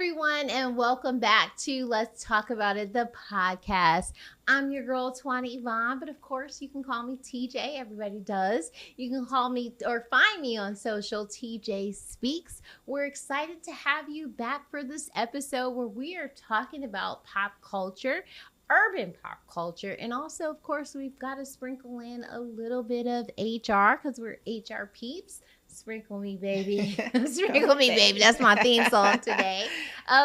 everyone, and welcome back to Let's Talk About It, the podcast. I'm your girl, Twana Yvonne, but of course, you can call me TJ. Everybody does. You can call me or find me on social, TJ Speaks. We're excited to have you back for this episode where we are talking about pop culture, urban pop culture, and also, of course, we've got to sprinkle in a little bit of HR because we're HR peeps. Sprinkle me, baby. Sprinkle me, baby. That's my theme song today.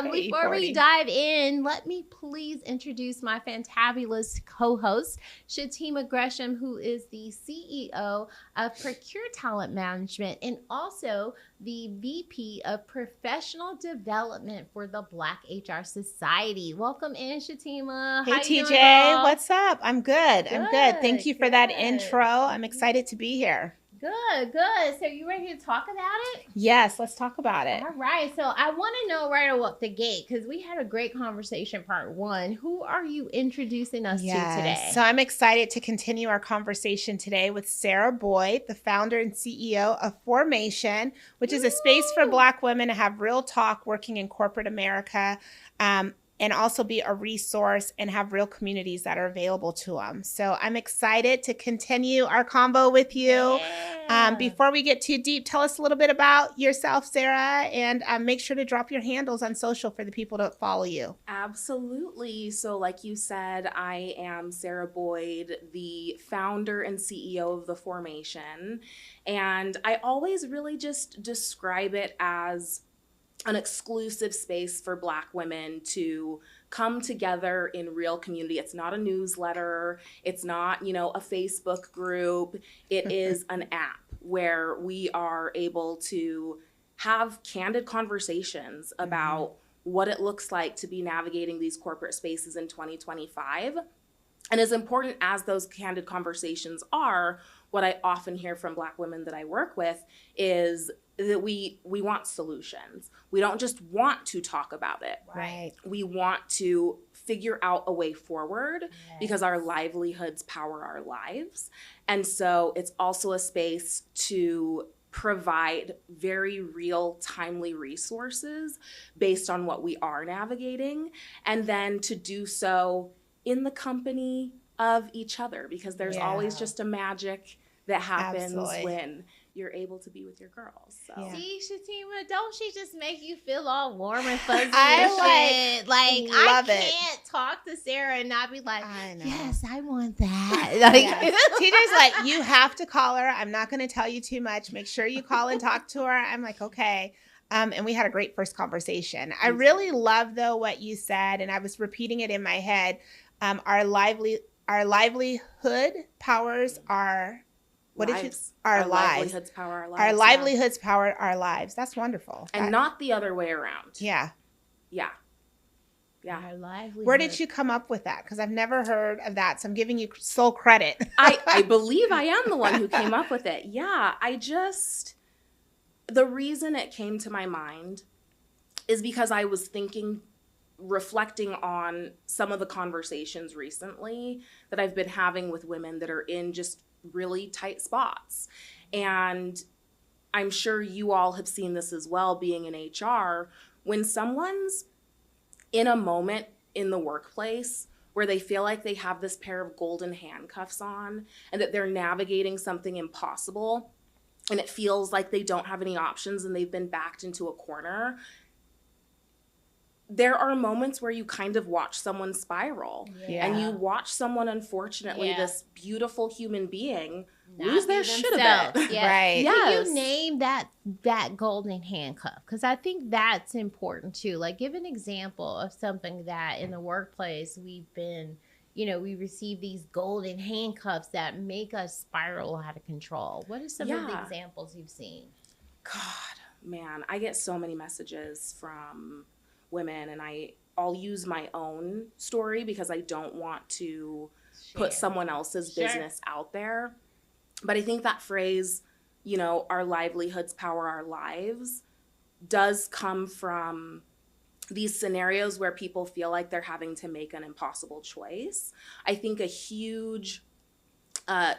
Before we dive in, let me please introduce my fantabulous co-host, Shatema Greshem, who is the CEO of Procure Talent Management and also the VP of Professional Development for the Black HR Society. Welcome in, Shatema. Hey, How you TJ. doing, What's up? I'm good. Thank you for that intro. I'm excited to be here. Good. So you ready to talk about it? Yes, let's talk about it. All right. So I want to know right off the gate, because we had a great conversation, part one. Who are you introducing us to today? So I'm excited to continue our conversation today with Sarah Boyd, the founder and CEO of Formation, which is a space for Black women to have real talk working in corporate America. And also be a resource and have real communities that are available to them. So I'm excited to continue our convo with you. Yeah. Before we get too deep, tell us a little bit about yourself, Sarah, and make sure to drop your handles on social for the people to follow you. Absolutely. So like you said, I am Sarah Boyd, the founder and CEO of The Formation. And I always really just describe it as an exclusive space for Black women to come together in real community. It's not a newsletter. It's not, a Facebook group. It is an app where we are able to have candid conversations about what it looks like to be navigating these corporate spaces in 2025. And as important as those candid conversations are, what I often hear from Black women that I work with is that we want solutions. We don't just want to talk about it. Right. We want to figure out a way forward because our livelihoods power our lives. And so it's also a space to provide very real, timely resources based on what we are navigating, and then to do so in the company of each other, because there's always just a magic that happens when you're able to be with your girls. So. Yeah. See, Shatema, don't she just make you feel all warm and fuzzy? I I can't talk to Sarah and not be like, yes, I want that. TJ's like, you have to call her. I'm not going to tell you too much. Make sure you call and talk to her. I'm like, okay. And we had a great first conversation. I really love, though, what you said, and I was repeating it in my head. Our livelihood powers our lives. Our livelihoods power our lives. Our livelihoods power our lives. That's wonderful. And not the other way around. Yeah. Our livelihood. Where did you come up with that? Because I've never heard of that, so I'm giving you sole credit. I believe I am the one who came up with it. Yeah, the reason it came to my mind is because I was reflecting on some of the conversations recently that I've been having with women that are in just really tight spots. And I'm sure you all have seen this as well, being in HR, when someone's in a moment in the workplace where they feel like they have this pair of golden handcuffs on and that they're navigating something impossible and it feels like they don't have any options and they've been backed into a corner. There are moments where you kind of watch someone spiral and you watch someone, unfortunately, this beautiful human being lose their shit a bit. Yeah. Right. Can you name that golden handcuff? Because I think that's important too. Like, give an example of something that in the workplace we've been, we receive these golden handcuffs that make us spiral out of control. What are some of the examples you've seen? God, man, I get so many messages from women, and I'll use my own story because I don't want to put someone else's business out there. But I think that phrase, our livelihoods power our lives, does come from these scenarios where people feel like they're having to make an impossible choice. I think a huge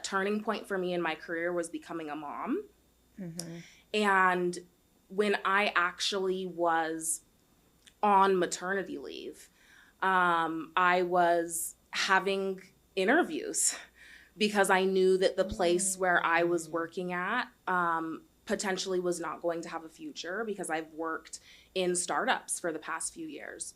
turning point for me in my career was becoming a mom. Mm-hmm. And when I actually was on maternity leave, I was having interviews because I knew that the place where I was working at potentially was not going to have a future, because I've worked in startups for the past few years.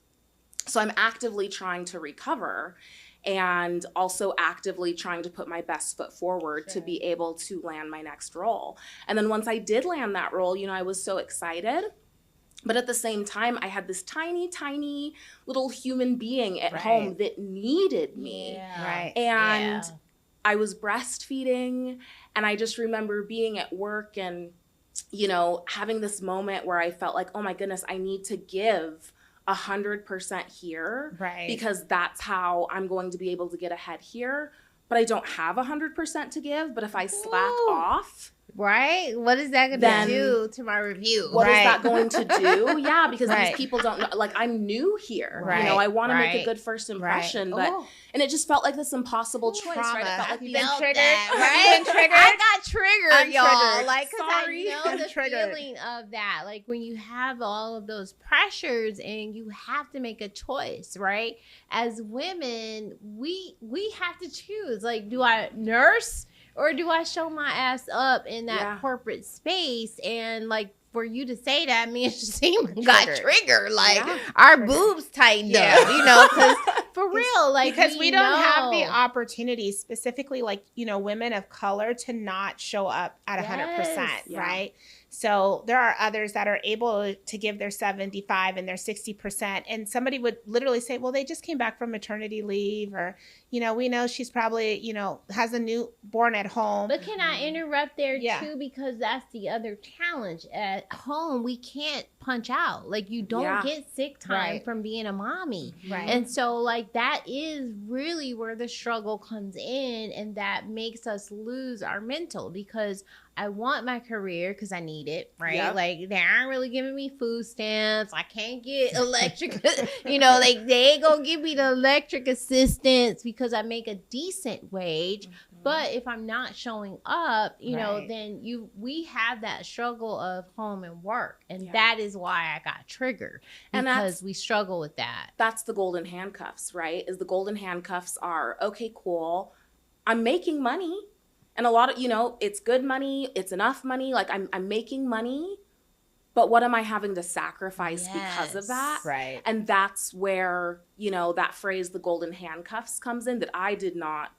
So I'm actively trying to recover, and also actively trying to put my best foot forward to be able to land my next role. And then once I did land that role, I was so excited. But at the same time, I had this tiny, tiny little human being at home that needed me. Yeah. And I was breastfeeding, and I just remember being at work and, having this moment where I felt like, oh my goodness, I need to give 100% here, because that's how I'm going to be able to get ahead here. But I don't have 100% to give. But if I slack off, what is that going to do to my review? What is that going to do? Yeah, because these people don't know. Like, I'm new here. I want to make a good first impression, but and it just felt like this impossible choice. Trauma. Right? It felt like You've these been triggered. I got triggered, y'all. Like, because Sorry. I know the feeling of that. Like, when you have all of those pressures and you have to make a choice, right? As women, we have to choose. Like, do I nurse, or do I show my ass up in that corporate space? And like, for you to say that, me and Shatema got triggered. Like, our boobs tightened up, because for real, like, because we don't have the opportunity, specifically like, women of color, to not show up at 100%, right? So there are others that are able to give their 75 and their 60%. And somebody would literally say, well, they just came back from maternity leave, or, we know she's probably, has a newborn at home. But can I interrupt there too? Because that's the other challenge. At home, we can't punch out. Like, you don't get sick time from being a mommy. Right. And so, like, that is really where the struggle comes in, and that makes us lose our mental, because I want my career because I need it, right? Yep. Like, they aren't really giving me food stamps. I can't get electric, like, they ain't gonna give me the electric assistance because I make a decent wage. Mm-hmm. But if I'm not showing up, then we have that struggle of home and work. And that is why I got triggered, because we struggle with that. That's the golden handcuffs, right? Is the golden handcuffs are, okay, cool, I'm making money. And a lot of, it's good money, it's enough money, like I'm making money, but what am I having to sacrifice because of that? Right. And that's where, that phrase, the golden handcuffs, comes in, that I did not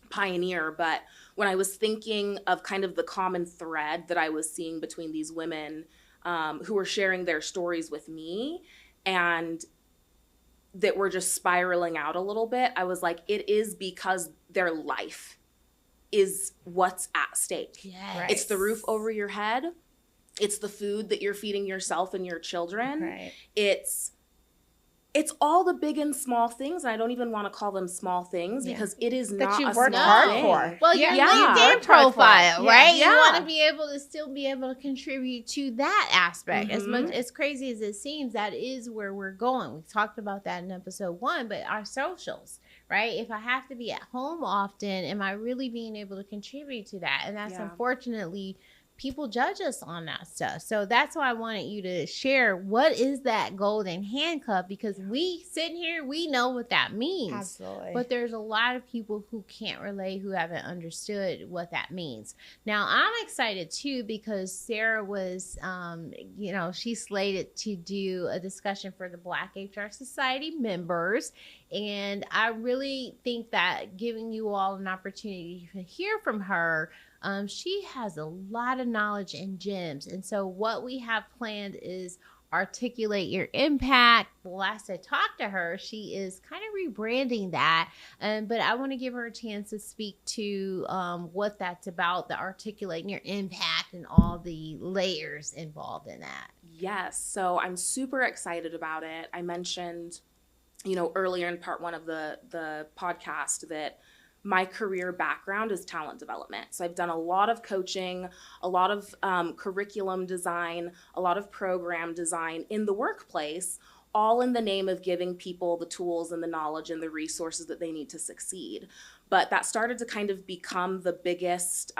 pioneer. But when I was thinking of kind of the common thread that I was seeing between these women who were sharing their stories with me, and that were just spiraling out a little bit, I was like, it is because their life is what's at stake. Yes. Right. It's the roof over your head. It's the food that you're feeding yourself and your children. Right. It's all the big and small things, and I don't even want to call them small things, because it is not a small hard thing. For. Well, your LinkedIn profile, right? Yeah. You want to be able to still be able to contribute to that aspect. Mm-hmm. As much as crazy as it seems, that is where we're going. We talked about that in episode 1, but our socials, right? If I have to be at home often, am I really being able to contribute to that? And that's unfortunately, people judge us on that stuff. So that's why I wanted you to share, what is that golden handcuff? Because we sitting here, we know what that means. Absolutely. But there's a lot of people who can't relate, who haven't understood what that means. Now, I'm excited too, because Sarah was, she's slated to do a discussion for the Black HR Society members. And I really think that giving you all an opportunity to hear from her, she has a lot of knowledge and gems. And so what we have planned is articulate your impact. The last I talked to her, she is kind of rebranding that. But I want to give her a chance to speak to what that's about, the articulating your impact and all the layers involved in that. Yes. So I'm super excited about it. I mentioned, earlier in part 1 of the podcast that my career background is talent development. So I've done a lot of coaching, a lot of curriculum design, a lot of program design in the workplace, all in the name of giving people the tools and the knowledge and the resources that they need to succeed. But that started to kind of become the biggest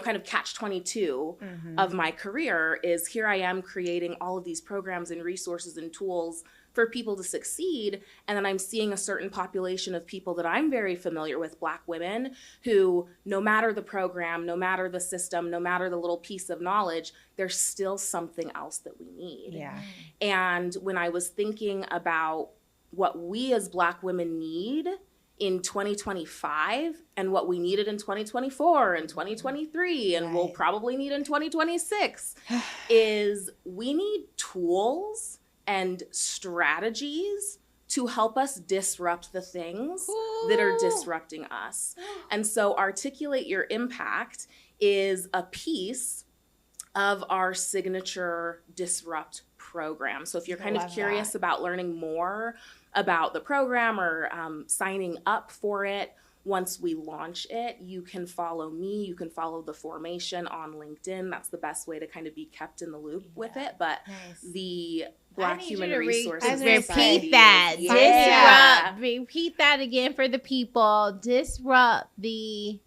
kind of catch-22 of my career is here I am creating all of these programs and resources and tools for people to succeed. And then I'm seeing a certain population of people that I'm very familiar with, Black women, who no matter the program, no matter the system, no matter the little piece of knowledge, there's still something else that we need. Yeah. And when I was thinking about what we as Black women need in 2025 and what we needed in 2024 and 2023 and we'll probably need in 2026 is we need tools and strategies to help us disrupt the things that are disrupting us. And so Articulate Your Impact is a piece of our signature Disrupt program. So if you're kind of curious about learning more about the program or signing up for it, once we launch it, you can follow me, you can follow the formation on LinkedIn. That's the best way to kind of be kept in the loop with it. But the Black Human Resources repeat that. Yeah. Repeat that again for the people. Disrupt the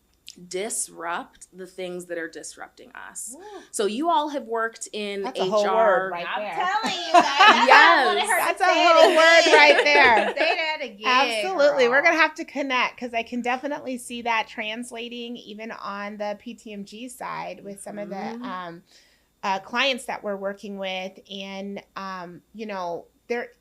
things that are disrupting us. Ooh. So you all have worked in that's HR. A whole word right I'm there. telling you guys. Yes, that's a whole word right there. Say that again. Absolutely. Girl. We're going to have to connect because I can definitely see that translating even on the PTMG side with some of the clients that we're working with. And, there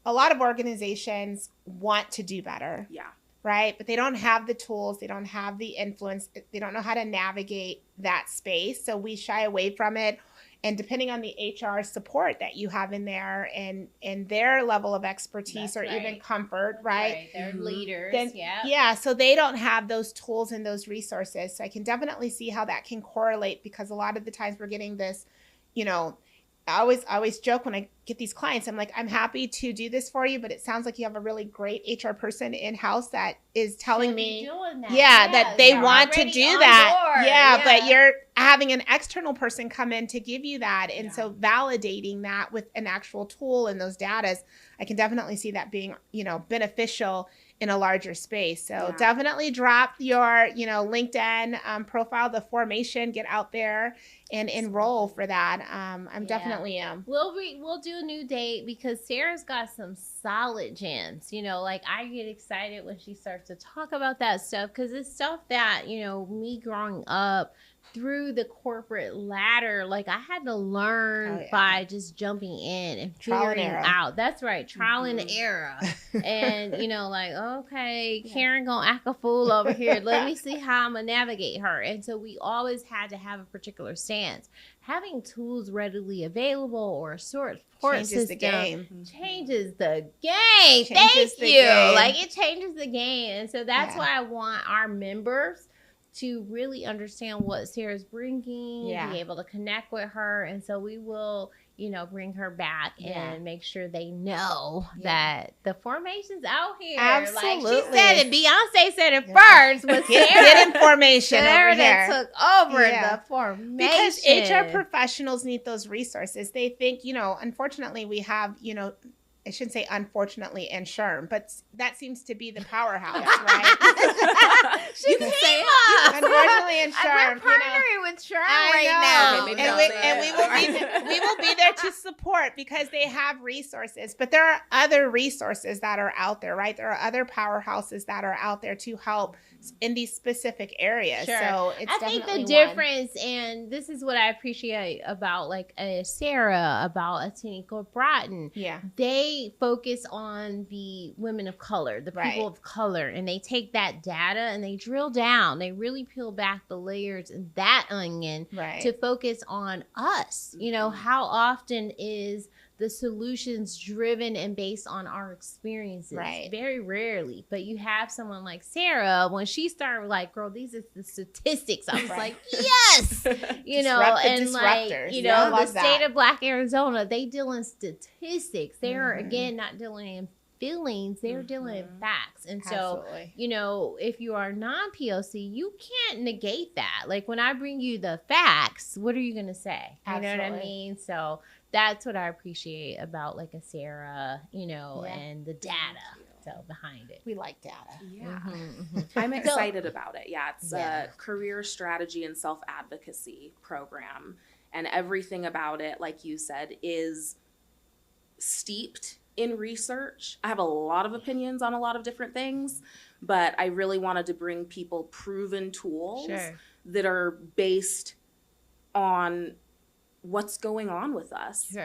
a lot of organizations want to do better. Yeah. Right? But they don't have the tools. They don't have the influence. They don't know how to navigate that space. So we shy away from it. And depending on the HR support that you have in there and their level of expertise even comfort, right? They're leaders. Then, yeah. So they don't have those tools and those resources. So I can definitely see how that can correlate because a lot of the times we're getting this, I always joke when I get these clients, I'm like, I'm happy to do this for you, but it sounds like you have a really great HR person in-house that is telling me, that they want to do that. But you're having an external person come in to give you that. And so validating that with an actual tool and those data, I can definitely see that being, beneficial in a larger space. So definitely drop your, LinkedIn profile, the formation, get out there and enroll for that. I'm definitely am. We'll do a new date because Sarah's got some solid gems. I get excited when she starts to talk about that stuff because it's stuff that, me growing up through the corporate ladder, I had to learn by just jumping in and figuring out. That's right, trial and error. And, okay, Karen gonna act a fool over here. Let me see how I'm gonna navigate her. And so we always had to have a particular stance. Having tools readily available or a support changes system the game. Changes the game. Thank you. It changes the game. And so that's why I want our members to really understand what Sarah's bringing, be able to connect with her. And so we will, bring her back and make sure they know that the formation's out here. Absolutely. Like she said it, Beyonce said it first. But Get information Sarah over here. took over the formation. Because HR professionals need those resources. They think, unfortunately we have, I shouldn't say unfortunately and SHRM, but that seems to be the powerhouse, right? You can say unfortunately and SHRM. We're partnering with SHRM right now. And we will be there to support because they have resources. But there are other resources that are out there, right? There are other powerhouses that are out there to help in these specific areas. Sure. So it's I think the difference, and this is what I appreciate about Sarah, about Tanika Broughton. Yeah. They focus on the women of color, the people of color, and they take that data and they drill down. They really peel back the layers in that onion to focus on us. How often is the solutions driven and based on our experiences? Very rarely. But you have someone like Sarah, when she started girl, these are the statistics. I was like, yes, the state of Black Arizona, they deal in statistics. They're again not dealing in feelings, they're dealing in facts. And so, if you are non-POC, you can't negate that. When I bring you the facts, what are you going to say? You know what I mean? So that's what I appreciate about a Sarah, and the data. detail behind it. We like data. Yeah. Mm-hmm. I'm excited about it. Yeah, it's a career strategy and self-advocacy program. And everything about it, like you said, is steeped in research. I have a lot of opinions on a lot of different things, but I really wanted to bring people proven tools that are based on what's going on with us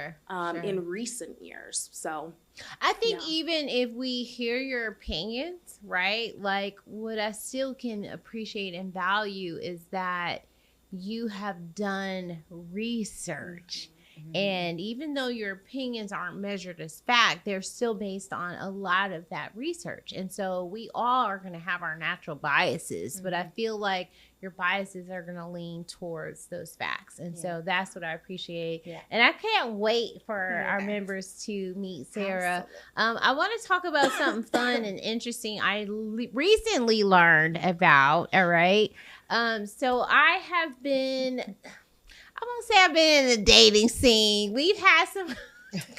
in recent years. So I think even if we hear your opinions, right, like what I still can appreciate and value is that you have done research. And even though your opinions aren't measured as fact, they're still based on a lot of that research. And so we all are going to have our natural biases, but I feel like your biases are going to lean towards those facts. And so that's what I appreciate. Yeah. And I can't wait for our members to meet Sarah. I want to talk about something fun and interesting I recently learned about. All right. So I have been... I won't say I've been in the dating scene. We've had some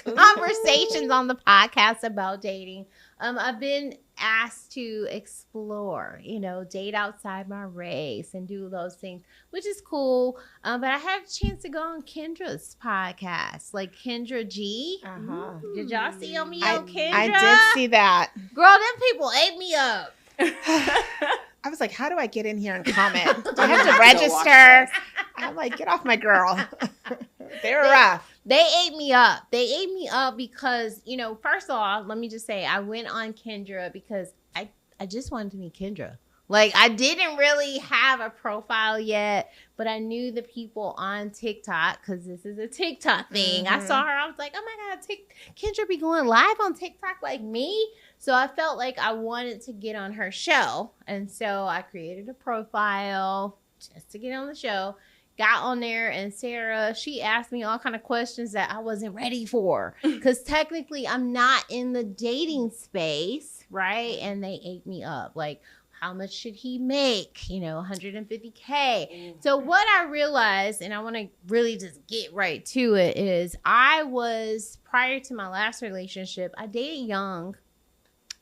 conversations on the podcast about dating. I've been asked to explore, date outside my race and do those things, which is cool. But I had a chance to go on Kendra's podcast, like Kendra G. Did y'all see me on Kendra? I did see that. Girl, them people ate me up. I was like, how do I get in here and comment? Do I have to register? I'm like, get off my girl. They were rough. They ate me up. They ate me up because, first of all, let me just say, I went on Kendra because I just wanted to meet Kendra. Like, I didn't really have a profile yet, but I knew the people on TikTok because this is a TikTok thing. I saw her. I was like, oh, my God, Kendra be going live on TikTok like me? So I felt like I wanted to get on her show. And so I created a profile just to get on the show. Got on there, and Sarah, she asked me all kind of questions that I wasn't ready for. Because technically, I'm not in the dating space, right? And they ate me up. Like, how much should he make? $150K. So what I realized, and I want to really just get right to it, is prior to my last relationship, I dated young.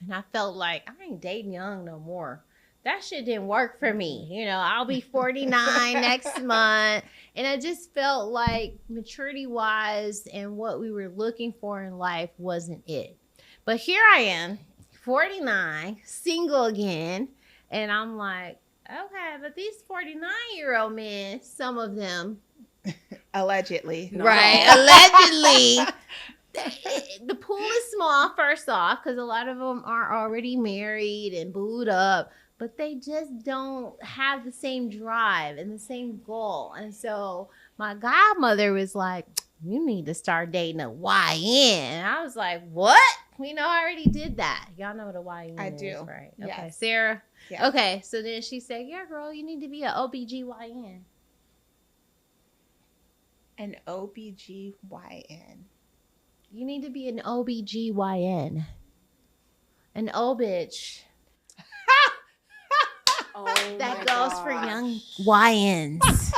And I felt like I ain't dating young no more. That shit didn't work for me. I'll be 49 next month. And I just felt like maturity-wise and what we were looking for in life wasn't it. But here I am, 49, single again. And I'm like, okay, but these 49-year-old men, some of them. Allegedly. Right, allegedly. The pool is small, first off, because a lot of them are already married and booed up, but they just don't have the same drive and the same goal. And so my godmother was like, you need to start dating a YN. And I was like, what? I already did that. Y'all know what a YN I do. Right? Yes. Okay, Sarah? Yeah. Okay, so then she said, yeah, girl, you need to be an OBGYN. An OBGYN. You need to be an OBGYN. An O-bitch. That goes for young YNs.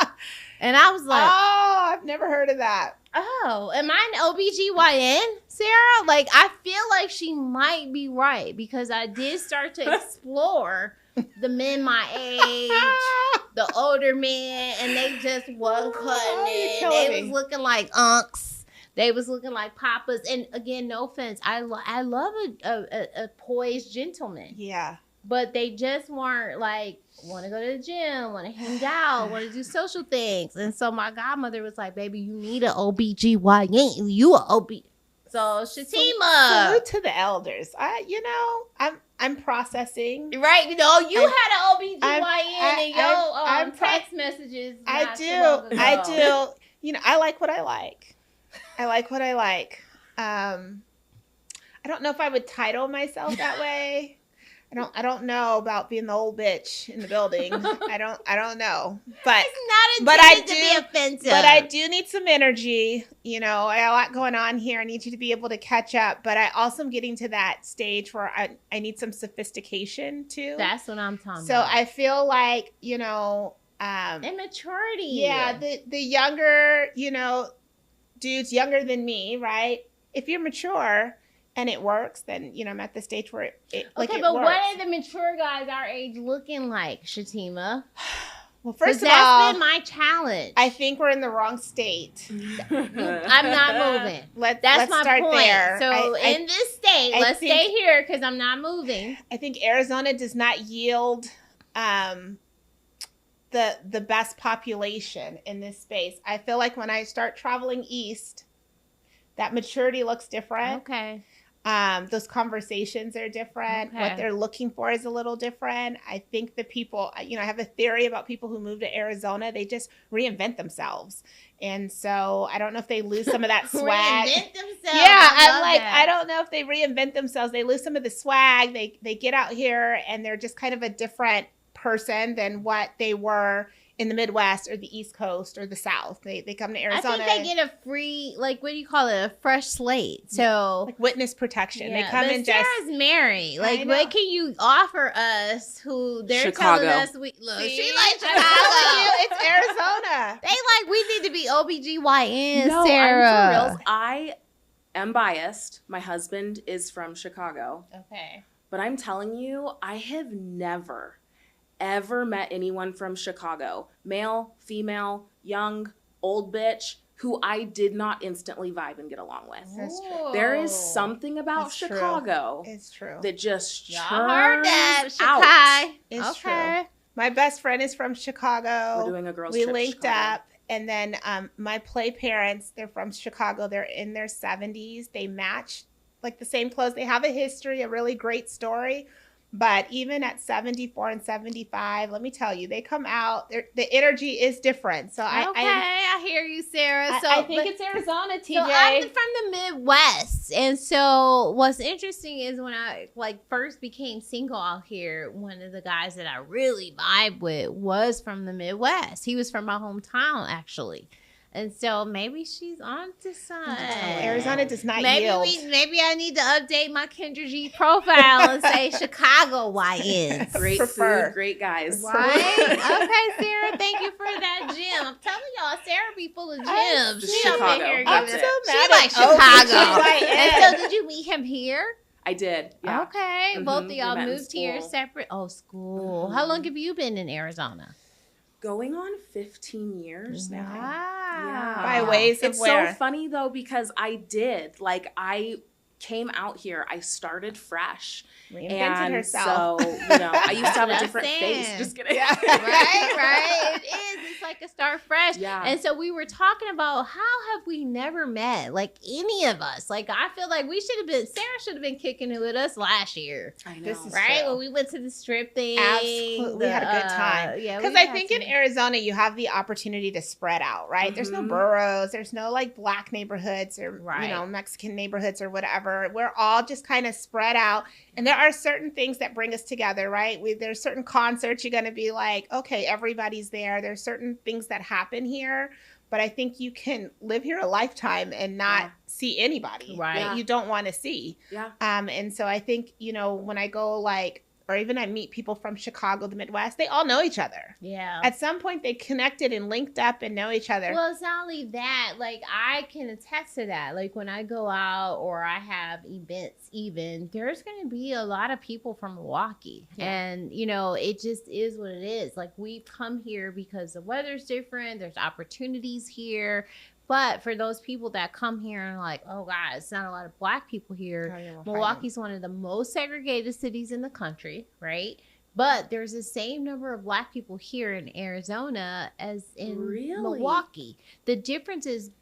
And I was like, oh, I've never heard of that. Oh, am I an OBGYN, Sarah? Like, I feel like she might be right because I did start to explore the men my age, the older men, and they just wasn't cutting it. They was looking like unks. They was looking like papas. And again, no offense, I love a poised gentleman. Yeah. But they just weren't like, want to go to the gym, want to hang out, want to do social things. And so my godmother was like, baby, you need an OBGYN. You a OB. So Shatema. Salute to the elders. I'm processing. Right. You had an OBGYN in your text messages. I do. I like what I like. I like what I like. I don't know if I would title myself that way. I don't know about being the old bitch in the building. I don't know. But it's not intended to be offensive. But I do need some energy. I got a lot going on here. I need you to be able to catch up. But I also am getting to that stage where I need some sophistication too. That's what I'm talking about. So I feel like, immaturity. Yeah, the younger, dudes younger than me, right? If you're mature, and it works, then, you know, I'm at the stage where it Okay, it but works. what are the mature guys our age looking like, Shatema? Well, first of that's all, been my challenge. I think we're in the wrong state. I'm not moving. Let's my start point. there. So in this state, let's stay here because I'm not moving. I think Arizona does not yield the best population in this space. I feel like when I start traveling east, that maturity looks different. Okay. Those conversations are different. Okay. What they're looking for is a little different. I think the people, you know, I have a theory about people who move to Arizona. They just reinvent themselves. And so I don't know if they lose some of that swag. Reinvent themselves. Yeah, I'm like, that. I don't know if they reinvent themselves. They lose some of the swag. They get out here and they're just kind of a different person than what they were in the Midwest or the East Coast or the South. They come to Arizona. I think they get a free, like, what do you call it? A fresh slate. So like witness protection. yeah, They come but in Sarah's just married. Like, I know. what can you offer us who they're Chicago. telling us we look? See? She likes I'm telling you, Chicago. it's Arizona. They like we need to be OBGYN, No, Sarah. I'm for reals. I am biased. My husband is from Chicago. Okay. But I'm telling you, I have never, ever met anyone from Chicago, male, female, young, old bitch, who I did not instantly vibe and get along with. That's true. There is something about That's true. Chicago It's true. that just Y'all heard that, churns out. Chicago. It's Okay. true. My best friend is from Chicago. We're doing a girls' We trip to linked Chicago. up, and then my play parents, they're from Chicago. They're in their 70s. They match like the same clothes. They have a history, a really great story. But even at 74 and 75, let me tell you, they come out. The energy is different. So I hear you, Sarah. So I think it's Arizona, TJ. So I'm from the Midwest, and so what's interesting is when I first became single out here, one of the guys that I really vibe with was from the Midwest. He was from my hometown, actually. And so maybe she's on to something. Arizona does not maybe yield. Maybe I need to update my Kendra G profile and say Chicago YNs. Great Prefer. food, great guys. Right? Okay, Sarah, thank you for that gym. I'm telling y'all, Sarah be full of gyms. She up in Chicago. here I'm giving so it. mad She like at Chicago. OBGYN. And so did you meet him here? I did. Yeah. Okay. Mhm. Both of We y'all met in moved here school. separate. Oh, school. Mhm. How long have you been in Arizona? Going on 15 years now. Wow. By ways of It's where? so funny though because I came out here. I started fresh. Reinvented And herself. so, I used to have a That's different saying. face. Just kidding. Yeah. Right. It is. It's like a start fresh. Yeah. And so we were talking about how have we never met? Like any of us. Like I feel like Sarah should have been kicking it with us last year. I know. This is Right? true. When we went to the strip thing. Absolutely. We had a good time. Yeah. Because I think in Arizona, you have the opportunity to spread out, right? There's no Mhm. boroughs. There's no like black neighborhoods or, Right. Mexican neighborhoods or whatever. We're all just kind of spread out. And there are certain things that bring us together, right? There's certain concerts you're going to be like, okay, everybody's there. There's certain things that happen here. But I think you can live here a lifetime and not see anybody Right. that you don't want to see. Yeah. And so I think, when I go or even I meet people from Chicago, the Midwest, they all know each other. Yeah. At some point, they connected and linked up and know each other. Well, it's not only that. Like, I can attest to that. Like, when I go out or I have events even, there's going to be a lot of people from Milwaukee. Yeah. And, it just is what it is. Like, we've come here because the weather's different. There's opportunities here. But for those people that come here and are like, oh, God, it's not a lot of black people here. Milwaukee's one of the most segregated cities in the country, right? But there's the same number of black people here in Arizona as in Really? Milwaukee. The difference is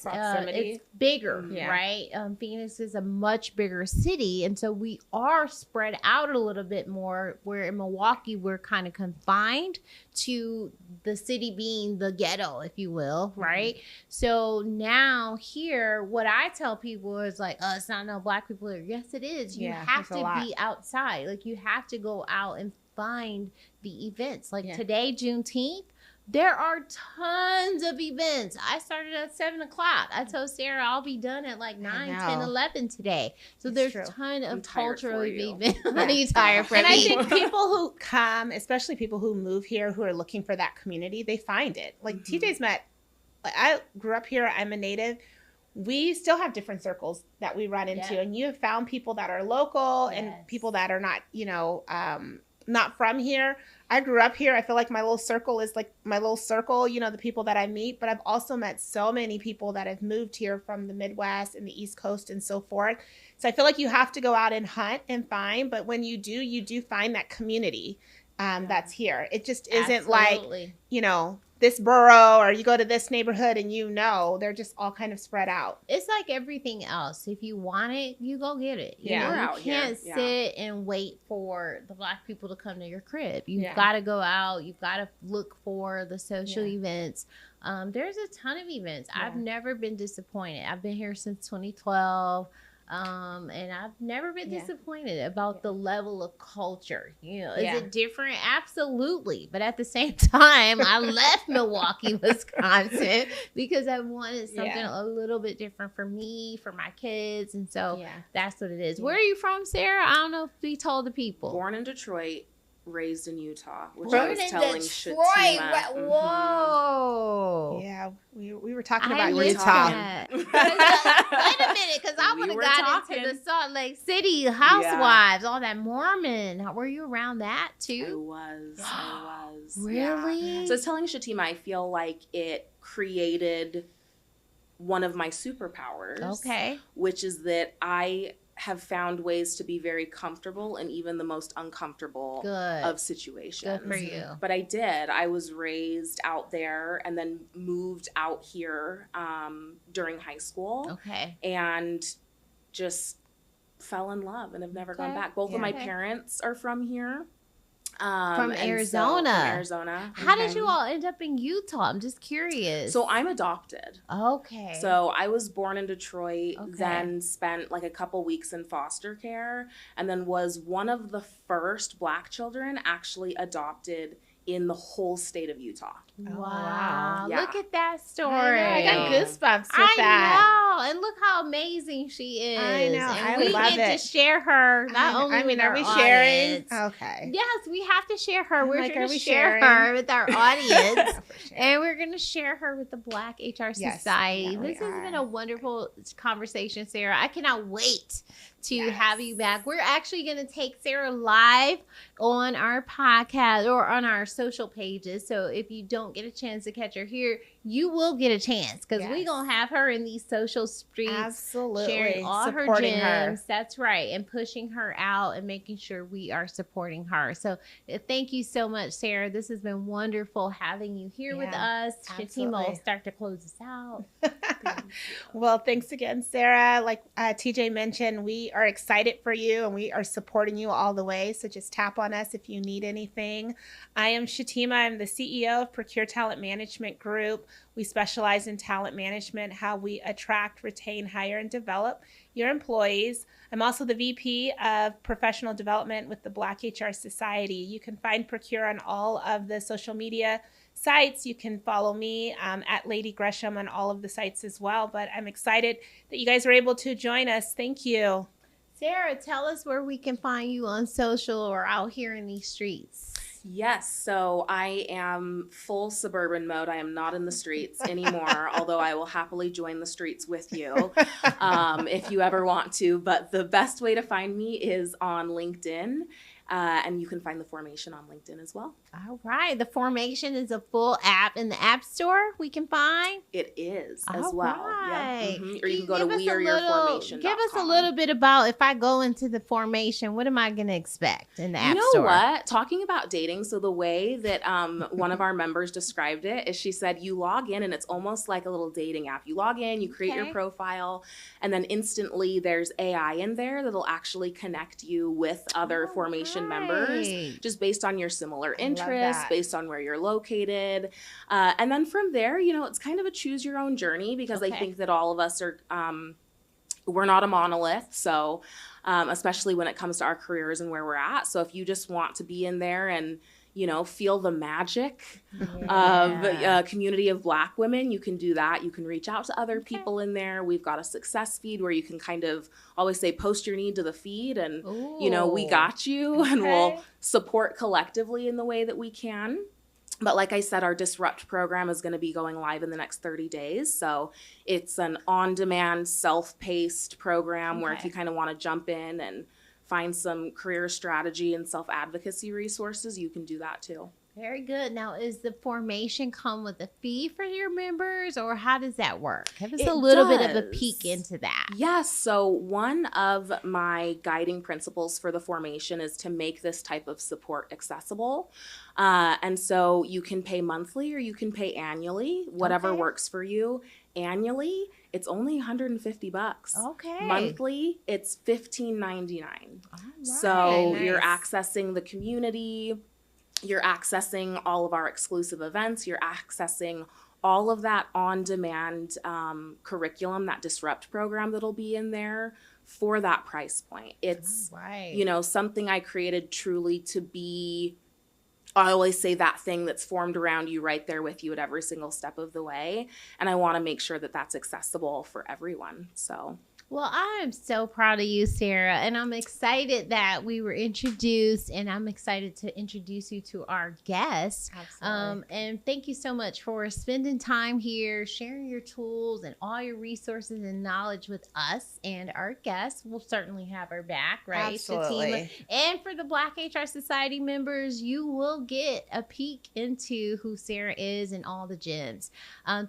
Proximity. it's bigger, Yeah. right? Phoenix is a much bigger city, and so we are spread out a little bit more. Where in Milwaukee, we're kind of confined to the city being the ghetto, if you will, right? So now here, what I tell people is like, oh, it's not no black people here. Yes, it is. You Yeah, have there's a to lot. be outside. Like you have to go out and find the events. Like Yeah. today, Juneteenth, there are tons of events. I started at 7:00. I told Sarah I'll be done at like 9, 10, know. 11 today. So It's there's true. a ton I'm of tired cultural for you. events. Yeah. You tired for And I me. think people who come, especially people who move here who are looking for that community, they find it. Like Mhm. TJ's met, I grew up here, I'm a native. we still have different circles that we run into. And you have found people that are local and people that are not, not from here. I grew up here. I feel like my little circle is like my little circle, the people that I meet. But I've also met so many people that have moved here from the Midwest and the East Coast and so forth. So I feel like you have to go out and hunt and find. But when you do find that community that's here. It just isn't like, this borough or you go to this neighborhood and they're just all kind of spread out. It's like everything else. If you want it, you go get it. You can't sit and wait for the Black people to come to your crib. You've got to go out. You've got to look for the social events. There's a ton of events. I've never been disappointed. I've been here since 2012. And I've never been disappointed about the level of culture. Is it different? Absolutely. But at the same time, I left Milwaukee, Wisconsin because I wanted something a little bit different for me, for my kids. And so that's what it is. Where are you from, Sarah? I don't know if we told the people. Born in Detroit, raised in Utah, which Born I was telling Detroit. Shatema. Whoa. Yeah, we were talking about Utah. Wait a minute, because I would have got into the Salt Lake City housewives, all that Mormon. Were you around that too? I was. Really? Yeah. So I was telling Shatema, I feel like it created one of my superpowers. Okay. Which is that I have found ways to be very comfortable in even the most uncomfortable of situations. Good for you. But I did. I was raised out there and then moved out here during high school. Okay. And just fell in love and have never gone back. Both of my parents are from here. From Arizona. From Arizona. How did you all end up in Utah? I'm just curious. So I'm adopted. Okay. So I was born in Detroit, then spent like a couple weeks in foster care, and then was one of the first Black children actually adopted in the whole state of Utah. Wow. Yeah. Look at that story. I got goosebumps with that. I know. And look how amazing she is. I know. And we get to share her. Not only with are we our sharing? audience. Okay. Yes, we have to share her. We're like, going are to we share sharing? her with our audience. Sure. And we're going to share her with the Black HR Society. Yeah, This has been a wonderful conversation, Sarah. I cannot wait to have you back. We're actually going to take Sarah live on our podcast or on our social pages. So if you don't get a chance to catch her here, you will get a chance because we're going to have her in these social streets. Absolutely. Sharing all supporting her gems. That's right. And pushing her out and making sure we are supporting her. So thank you so much, Sarah. This has been wonderful having you here with us. Shatema will start to close us out. Well, thanks again, Sarah. Like TJ mentioned, we are excited for you and we are supporting you all the way. So just tap on us if you need anything. I am Shatema. I'm the CEO of Procure Talent Management Group. We specialize in talent management, how we attract, retain, hire, and develop your employees. I'm also the VP of Professional Development with the Black HR Society. You can find Procure on all of the social media sites. You can follow me at Lady Gresham on all of the sites as well. But I'm excited that you guys were able to join us. Thank you. Sarah, tell us where we can find you on social or out here in these streets. Yes, so I am full suburban mode. I am not in the streets anymore, although I will happily join the streets with you if you ever want to. But the best way to find me is on LinkedIn. And you can find The Formation on LinkedIn as well. All right. The Formation is a full app in the App Store we can find. It is as All well. Right. Yeah. Or you can go to weareyourformation.com. Give us a little bit about if I go into the Formation, what am I going to expect in the App Store? You know what? Talking about dating, so the way that one of our members described it is she said you log in and it's almost like a little dating app. You log in, you create your profile, and then instantly there's AI in there that'll actually connect you with other Formation members just based on your similar interests, based on where you're located. And then from there, it's kind of a choose your own journey because I think that all of us are, we're not a monolith. So especially when it comes to our careers and where we're at. So if you just want to be in there and feel the magic of a community of Black women, you can do that. You can reach out to other people in there. We've got a success feed where you can kind of always say, post your need to the feed and, we got you and we'll support collectively in the way that we can. But like I said, our Disrupt program is going to be going live in the next 30 days. So it's an on-demand, self-paced program where if you kind of want to jump in and find some career strategy and self-advocacy resources, you can do that too. Very good. Now, is the formation come with a fee for your members, or how does that work? Give us a little bit of a peek into that. Yes. So one of my guiding principles for the formation is to make this type of support accessible. And so you can pay monthly or you can pay annually, whatever works for you. Annually, it's only $150. Okay. Monthly, it's $15.99. All right. So you're accessing the community. You're accessing all of our exclusive events. You're accessing all of that on-demand curriculum, that Disrupt program that'll be in there for that price point. It's, you know, something I created truly to be, I always say, that thing that's formed around you, right there with you at every single step of the way. And I want to make sure that that's accessible for everyone. So. Well, I am so proud of you, Sarah, and I'm excited that we were introduced, and I'm excited to introduce you to our guests. Absolutely. And thank you so much for spending time here, sharing your tools and all your resources and knowledge with us and our guests. We'll certainly have her back, right? Absolutely. And for the Black HR Society members, you will get a peek into who Sarah is and all the gems.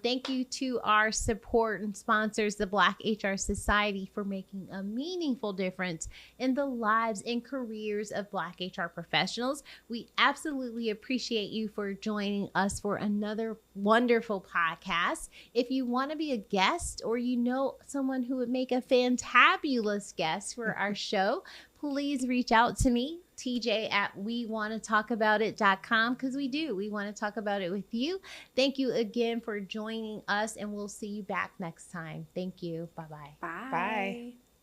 Thank you to our support and sponsors, the Black HR Society, for making a meaningful difference in the lives and careers of Black HR professionals. We absolutely appreciate you for joining us for another wonderful podcast. If you want to be a guest or you know someone who would make a fantabulous guest for our show, please reach out to me, TJ at WeWantToTalkAboutIt.com, because we do. We want to talk about it with you. Thank you again for joining us, and we'll see you back next time. Thank you. Bye-bye. Bye. Bye.